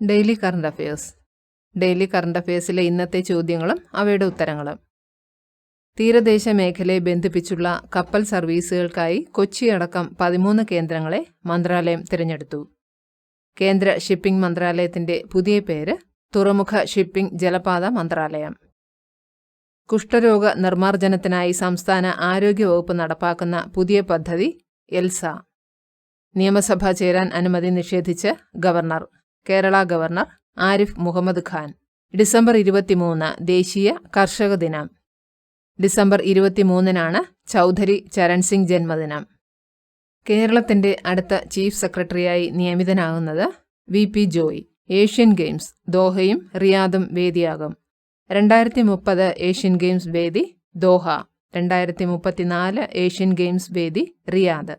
Daily current affairs. Daily current അഫയേഴ്സിലെ ഇന്നത്തെ ചോദ്യങ്ങളും അവയുടെ ഉത്തരങ്ങളും. തീരദേശ മേഖലയെ ബന്ധിപ്പിച്ചുള്ള കപ്പൽ സർവീസുകൾക്കായി കൊച്ചി അടക്കം 13 കേന്ദ്രങ്ങളെ മന്ത്രാലയം തിരഞ്ഞെടുത്തു. കേന്ദ്ര ഷിപ്പിംഗ് മന്ത്രാലയത്തിന്റെ പുതിയ പേര് തുറമുഖ ഷിപ്പിംഗ് ജലപാത മന്ത്രാലയം. കുഷ്ഠരോഗ നിർമ്മാർജ്ജനത്തിനായി സംസ്ഥാന ആരോഗ്യവകുപ്പ് നടപ്പാക്കുന്ന പുതിയ പദ്ധതി എൽസ. നിയമസഭ ചേരാൻ അനുമതി നിഷേധിച്ച് governor. Kerala governor Arif Muhammad Khan. December 23 ദേശീയ കർഷക ദിനം. ഡിസംബർ 23-നാണ് ചൗധരി ചരൺ സിംഗ് ജന്മദിനം. കേരളത്തിന്റെ അടുത്ത ചീഫ് സെക്രട്ടറിയായി നിയമിതനാകുന്നത് VP ജോയ്. ഏഷ്യൻ ഗെയിംസ് ദോഹയും റിയാദും വേദിയാകും. 2030 ഏഷ്യൻ ഗെയിംസ് വേദി ദോഹ. 2034 ഏഷ്യൻ ഗെയിംസ് വേദി റിയാദ്.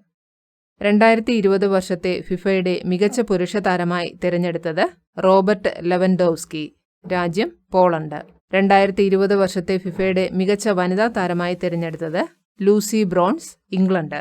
2020 വർഷത്തെ ഫിഫയുടെ മികച്ച പുരുഷ താരമായി തിരഞ്ഞെടുത്തത് റോബർട്ട് ലെവൻഡോവ്സ്കി. രാജ്യം പോളണ്ട്. 2020 വർഷത്തെ ഫിഫയുടെ മികച്ച വനിതാ താരമായി തിരഞ്ഞെടുത്തത് ലൂസി ബ്രോൺസ്, ഇംഗ്ലണ്ട്.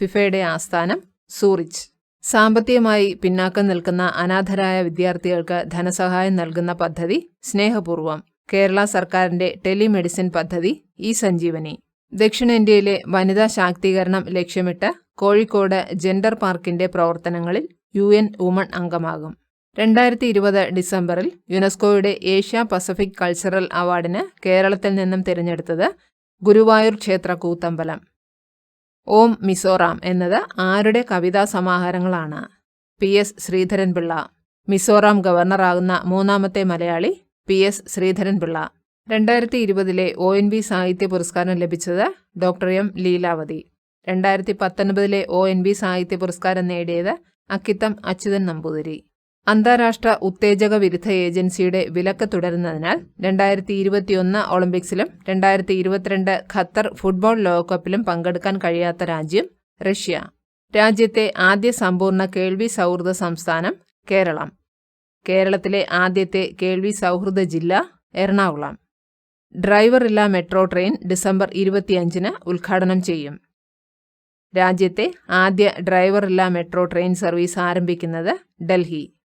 ഫിഫയുടെ ആസ്ഥാനം സൂറിച്ച്. സാമ്പത്തികമായി പിന്നാക്കം നിൽക്കുന്ന അനാഥരായ വിദ്യാർത്ഥികൾക്ക് ധനസഹായം നൽകുന്ന പദ്ധതി സ്നേഹപൂർവം. കേരള സർക്കാരിന്റെ ടെലിമെഡിസിൻ പദ്ധതി ഇ-സഞ്ജീവനി. ദക്ഷിണേന്ത്യയിലെ വനിതാ ശാക്തീകരണം ലക്ഷ്യമിട്ട് കോഴിക്കോട് ജെൻഡർ പാർക്കിന്റെ പ്രവർത്തനങ്ങളിൽ UN വുമൺ അംഗമാകും. 2020 ഡിസംബറിൽ യുനെസ്കോയുടെ ഏഷ്യ പസഫിക് കൾച്ചറൽ അവാർഡിന് കേരളത്തിൽ നിന്നും തിരഞ്ഞെടുത്തത് ഗുരുവായൂർ ക്ഷേത്ര കൂത്തമ്പലം. ഓം മിസോറാം എന്നത് ആരുടെ കവിതാ സമാഹാരങ്ങളാണ്? PS ശ്രീധരൻപിള്ള. മിസോറാം ഗവർണറാകുന്ന മൂന്നാമത്തെ മലയാളി PS ശ്രീധരൻപിള്ള. 2020 ONV സാഹിത്യ പുരസ്കാരം ലഭിച്ചത് ഡോക്ടർ M ലീലാവതി. 2019 ONV സാഹിത്യ പുരസ്കാരം നേടിയത് അക്കിത്തം അച്യുതൻ നമ്പൂതിരി. അന്താരാഷ്ട്ര ഉത്തേജക വിരുദ്ധ ഏജൻസിയുടെ വിലക്ക് തുടരുന്നതിനാൽ 2021 ഒളിമ്പിക്സിലും 2022 ഖത്തർ ഫുട്ബോൾ ലോകകപ്പിലും പങ്കെടുക്കാൻ കഴിയാത്ത രാജ്യം റഷ്യ. രാജ്യത്തെ ആദ്യ സമ്പൂർണ്ണ കേൾവി സൗഹൃദ സംസ്ഥാനം കേരളം. കേരളത്തിലെ ആദ്യത്തെ കേൾവി സൗഹൃദ ജില്ല എറണാകുളം. ഡ്രൈവറില്ലാ മെട്രോ ട്രെയിൻ ഡിസംബർ 25-ന് ഉദ്ഘാടനം ചെയ്യും. രാജ്യത്തെ ആദ്യ ഡ്രൈവറില്ലാ മെട്രോ ട്രെയിൻ സർവീസ് ആരംഭിക്കുന്നത് ഡൽഹി.